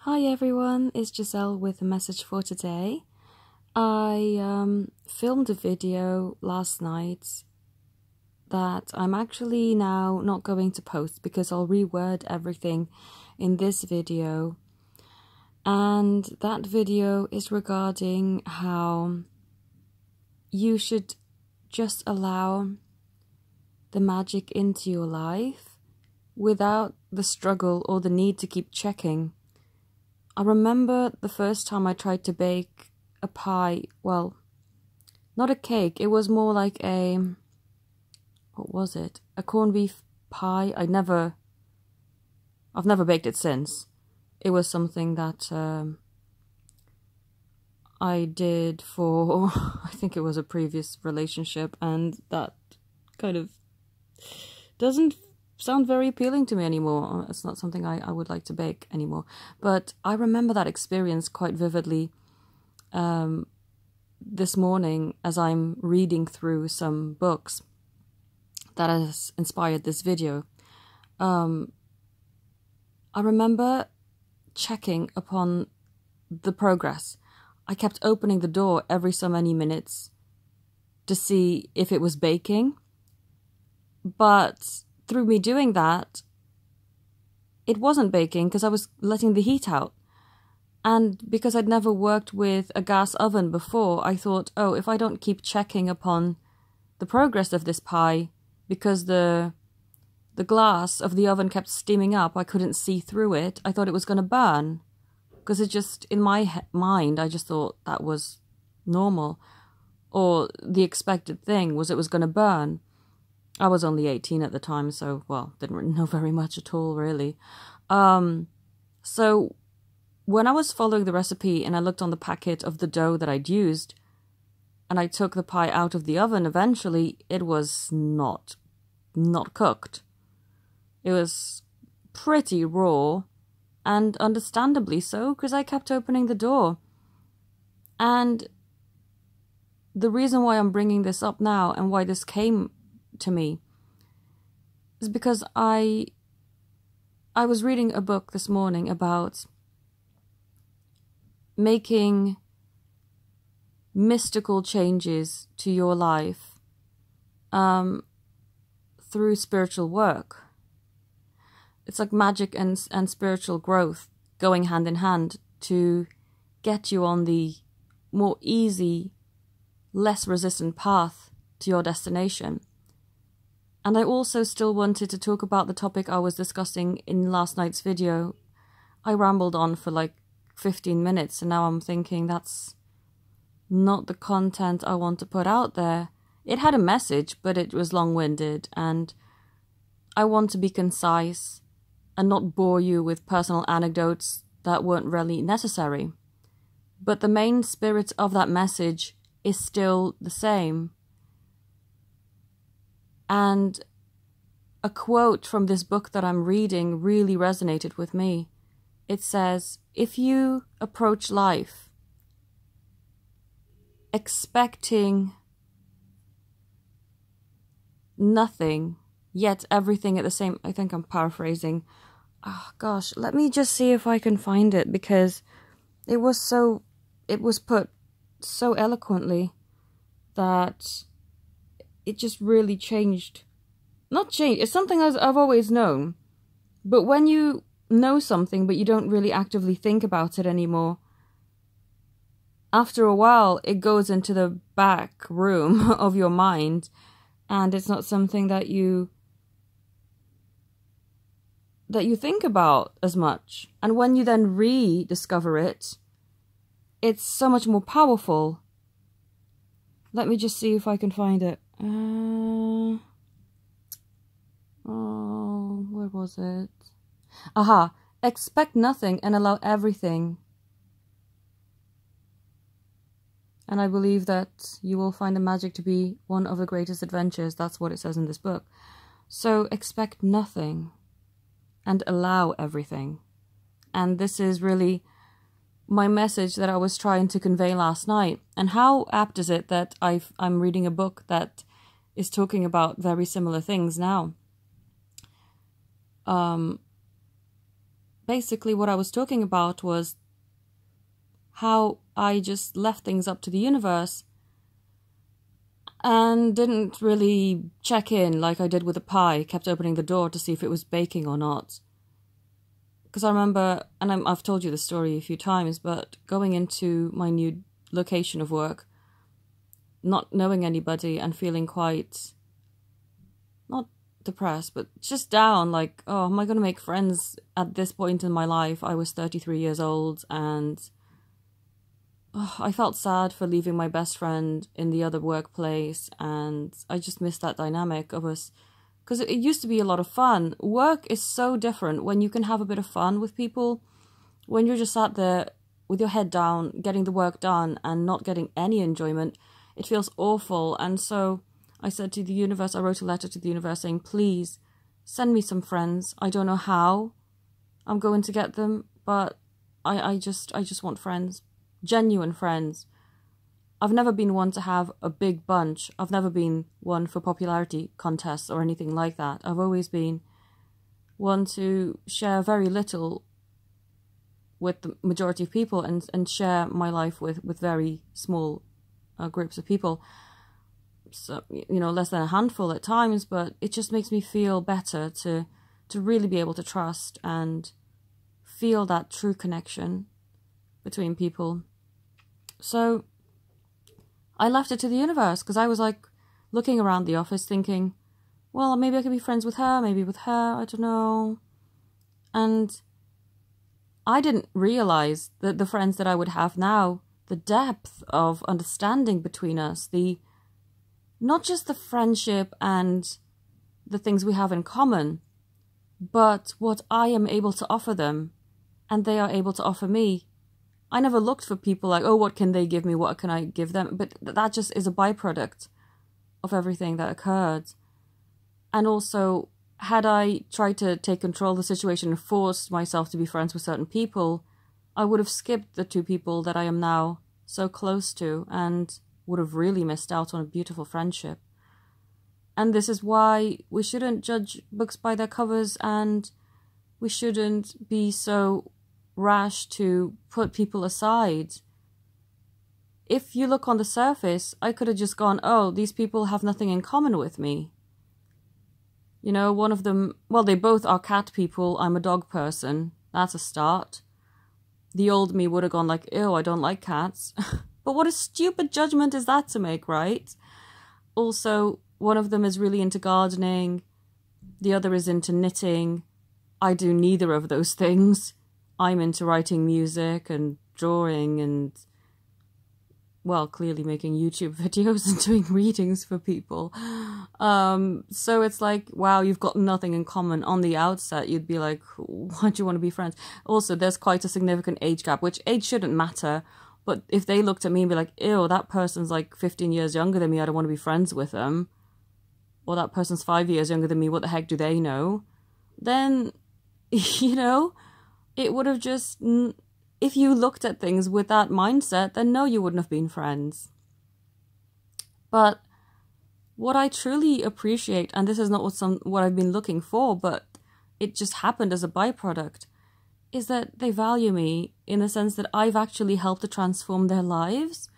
Hi everyone, it's Giselle with a message for today. I filmed a video last night that I'm actually now not going to post because I'll reword everything in this video. And that video is regarding how you should just allow the magic into your life without the struggle or the need to keep checking. I remember the first time I tried to bake a pie, well, not a cake, it was more like what was it? A corned beef pie. I've never baked it since. It was something that I did for, I think it was a previous relationship, and that kind of doesn't sound very appealing to me anymore. It's not something I would like to bake anymore. But I remember that experience quite vividly this morning as I'm reading through some books that has inspired this video. I remember checking upon the progress. I kept opening the door every so many minutes to see if it was baking. But through me doing that, it wasn't baking because I was letting the heat out. And because I'd never worked with a gas oven before, I thought, oh, if I don't keep checking upon the progress of this pie, because the glass of the oven kept steaming up, I couldn't see through it, I thought it was going to burn. Because it just, in my mind, I just thought that was normal. Or the expected thing was it was going to burn. I was only 18 at the time, so, well, didn't really know very much at all, really. So when I was following the recipe and I looked on the packet of the dough that I'd used, and I took the pie out of the oven, eventually it was not cooked. It was pretty raw, and understandably so, because I kept opening the door. And the reason why I'm bringing this up now and why this came to me is because I was reading a book this morning about making mystical changes to your life through spiritual work. It's like magic and spiritual growth going hand in hand to get you on the more easy, less resistant path to your destination. And I also still wanted to talk about the topic I was discussing in last night's video. I rambled on for like 15 minutes and now I'm thinking that's not the content I want to put out there. It had a message, but it was long-winded, and I want to be concise and not bore you with personal anecdotes that weren't really necessary. But the main spirit of that message is still the same. And a quote from this book that I'm reading really resonated with me. It says, if you approach life expecting nothing, yet everything at the same... I think I'm paraphrasing. Oh, gosh, let me just see if I can find it, because it was put so eloquently that it just really changed. Not changed, it's something I've always known. But when you know something but you don't really actively think about it anymore, after a while it goes into the back room of your mind, and it's not something that you think about as much. And when you then rediscover it, it's so much more powerful. Let me just see if I can find it. Where was it? Aha! Expect nothing and allow everything. And I believe that you will find the magic to be one of the greatest adventures. That's what it says in this book. So expect nothing and allow everything. And this is really my message that I was trying to convey last night. And how apt is it that I'm reading a book that is talking about very similar things now. basically what I was talking about was how I just left things up to the universe and didn't really check in like I did with the pie, kept opening the door to see if it was baking or not. Because I remember, and I've told you the story a few times, but going into my new location of work, not knowing anybody and feeling quite, not depressed, but just down, like, oh, am I going to make friends at this point in my life? I was 33 years old, and I felt sad for leaving my best friend in the other workplace, and I just missed that dynamic of us. Because it used to be a lot of fun. Work is so different when you can have a bit of fun with people. When you're just sat there with your head down, getting the work done and not getting any enjoyment, it feels awful. And so I said to the universe, I wrote a letter to the universe saying, please send me some friends. I don't know how I'm going to get them, but I just want friends, genuine friends. I've never been one to have a big bunch. I've never been one for popularity contests or anything like that. I've always been one to share very little with the majority of people and share my life with very small groups of people. So, less than a handful at times, but it just makes me feel better to really be able to trust and feel that true connection between people. So I left it to the universe because I was like looking around the office thinking, well, maybe I could be friends with her, maybe with her, I don't know. And I didn't realize that the friends that I would have now, the depth of understanding between us, not just the friendship and the things we have in common, but what I am able to offer them and they are able to offer me. I never looked for people like, oh, what can they give me? What can I give them? But that just is a byproduct of everything that occurred. And also, had I tried to take control of the situation and forced myself to be friends with certain people, I would have skipped the two people that I am now so close to and would have really missed out on a beautiful friendship. And this is why we shouldn't judge books by their covers, and we shouldn't be so rash to put people aside. If you look on the surface, I could have just gone, oh, these people have nothing in common with me. One of them, well, they both are cat people, I'm a dog person. That's a start. The old me would have gone like, ew, I don't like cats. But what a stupid judgment is that to make, right? Also, one of them is really into gardening. The other is into knitting. I do neither of those things. I'm into writing music and drawing and, well, clearly making YouTube videos and doing readings for people. So it's like, wow, you've got nothing in common. On the outset, you'd be like, why do you want to be friends? Also, there's quite a significant age gap, which age shouldn't matter. But if they looked at me and be like, ew, that person's like 15 years younger than me, I don't want to be friends with them. Or that person's 5 years younger than me, what the heck do they know? Then, it would have just, if you looked at things with that mindset, then no, you wouldn't have been friends. But what I truly appreciate, and this is not what I've been looking for, but it just happened as a byproduct, is that they value me in the sense that I've actually helped to transform their lives.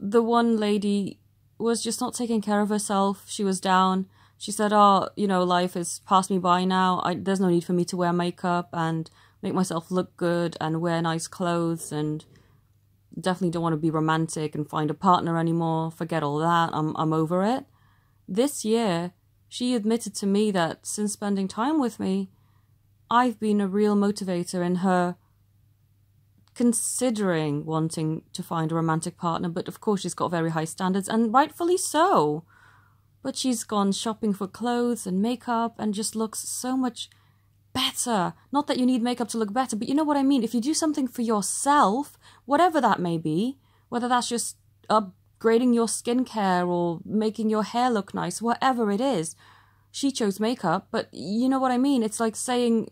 The one lady was just not taking care of herself. She was down. She said, oh, life has passed me by now. There's no need for me to wear makeup and make myself look good and wear nice clothes, and definitely don't want to be romantic and find a partner anymore. Forget all that. I'm over it. This year, she admitted to me that since spending time with me, I've been a real motivator in her considering wanting to find a romantic partner. But of course, she's got very high standards, and rightfully so. But she's gone shopping for clothes and makeup and just looks so much better. Not that you need makeup to look better, but you know what I mean. If you do something for yourself, whatever that may be, whether that's just upgrading your skincare or making your hair look nice, whatever it is, she chose makeup, but you know what I mean? It's like saying,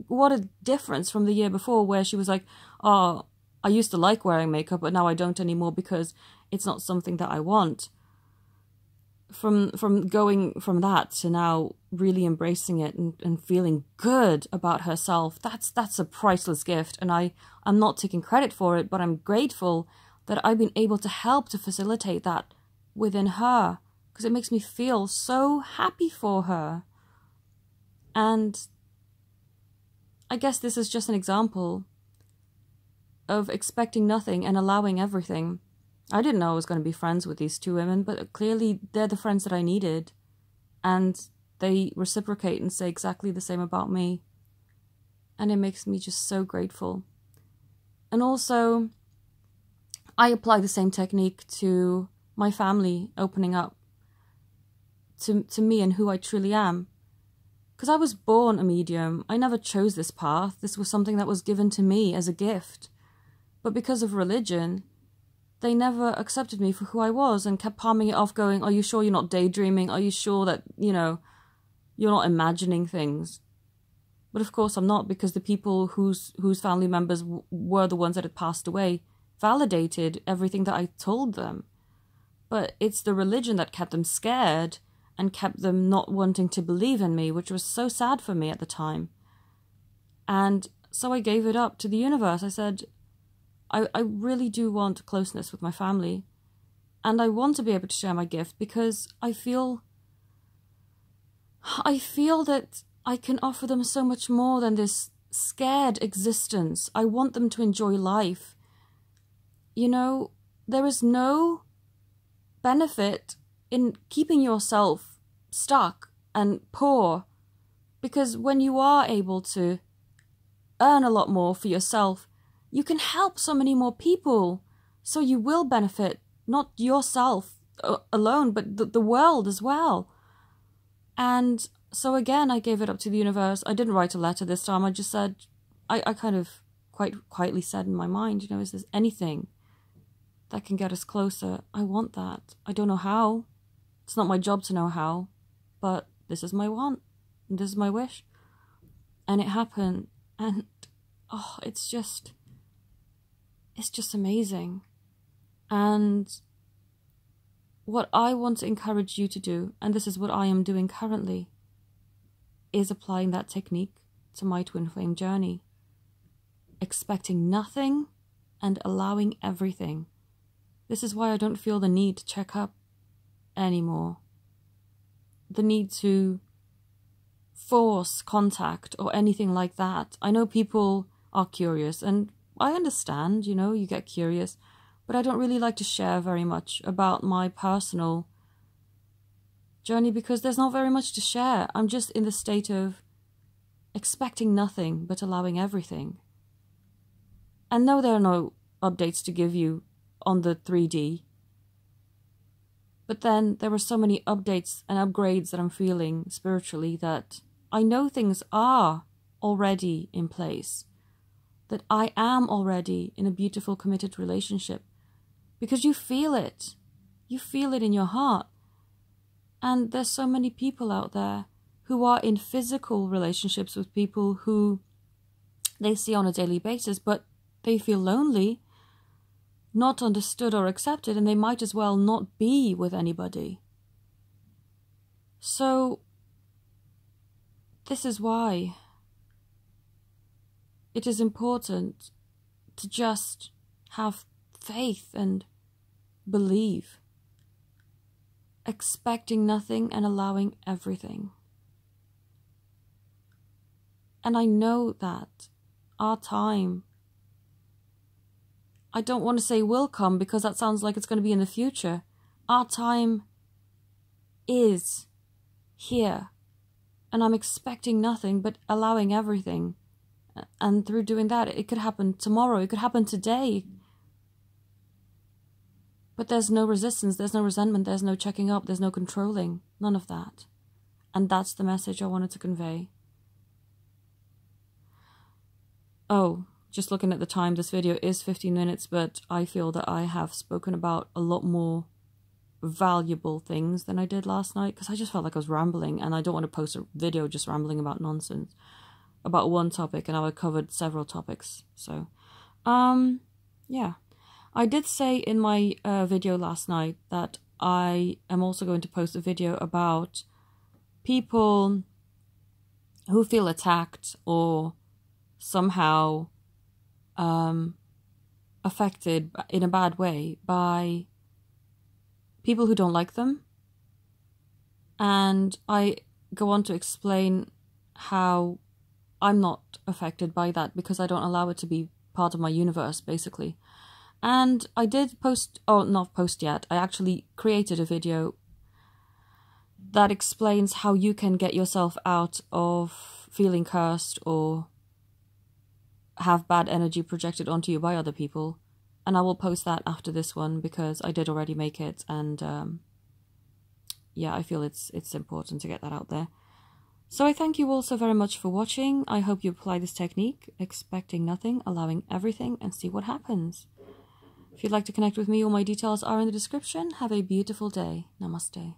what a difference from the year before where she was like, oh, I used to like wearing makeup, but now I don't anymore because it's not something that I want. from going from that to now really embracing it and feeling good about herself, that's a priceless gift. And I'm not taking credit for it, but I'm grateful that I've been able to help to facilitate that within her, because it makes me feel so happy for her. And I guess this is just an example of expecting nothing and allowing everything. I didn't know I was going to be friends with these two women, but clearly they're the friends that I needed. And they reciprocate and say exactly the same about me. And it makes me just so grateful. And also, I apply the same technique to my family opening up to me and who I truly am. Because I was born a medium. I never chose this path. This was something that was given to me as a gift. But because of religion, they never accepted me for who I was and kept palming it off, going, are you sure you're not daydreaming? Are you sure that, you're not imagining things? But of course I'm not, because the people whose family members were the ones that had passed away validated everything that I told them. But it's the religion that kept them scared and kept them not wanting to believe in me, which was so sad for me at the time. And so I gave it up to the universe. I said, I really do want closeness with my family, and I want to be able to share my gift, because I feel that I can offer them so much more than this scared existence. I want them to enjoy life. There is no benefit in keeping yourself stuck and poor, because when you are able to earn a lot more for yourself, you can help so many more people. So you will benefit, not yourself alone, but the world as well. And so again, I gave it up to the universe. I didn't write a letter this time. I just said, I kind of quite quietly said in my mind, is there anything that can get us closer? I want that. I don't know how. It's not my job to know how, but this is my want, and this is my wish. And it happened. And it's just amazing. And what I want to encourage you to do, and this is what I am doing currently, is applying that technique to my twin flame journey. Expecting nothing and allowing everything. This is why I don't feel the need to check up anymore. The need to force contact or anything like that. I know people are curious, and I understand, you get curious, but I don't really like to share very much about my personal journey, because there's not very much to share. I'm just in the state of expecting nothing but allowing everything. And no, there are no updates to give you on the 3D. But then there are so many updates and upgrades that I'm feeling spiritually, that I know things are already in place. That I am already in a beautiful, committed relationship. Because you feel it. You feel it in your heart. And there's so many people out there who are in physical relationships with people who they see on a daily basis, but they feel lonely, not understood or accepted, and they might as well not be with anybody. So, this is why it is important to just have faith and believe, expecting nothing and allowing everything. And I know that our time, I don't want to say will come, because that sounds like it's going to be in the future. Our time is here, and I'm expecting nothing but allowing everything. And through doing that, it could happen tomorrow, it could happen today. But there's no resistance, there's no resentment, there's no checking up, there's no controlling, none of that. And that's the message I wanted to convey. Oh, just looking at the time, this video is 15 minutes, but I feel that I have spoken about a lot more valuable things than I did last night, because I just felt like I was rambling, and I don't want to post a video just rambling about nonsense about one topic, and I covered several topics. So, yeah. I did say in my video last night that I am also going to post a video about people who feel attacked or somehow affected in a bad way by people who don't like them. And I go on to explain how I'm not affected by that because I don't allow it to be part of my universe, basically. And I did post, oh, not post yet, I actually created a video that explains how you can get yourself out of feeling cursed or have bad energy projected onto you by other people. And I will post that after this one because I did already make it, and yeah, I feel it's important to get that out there. So I thank you all so very much for watching. I hope you apply this technique, expecting nothing, allowing everything, and see what happens. If you'd like to connect with me, all my details are in the description. Have a beautiful day. Namaste.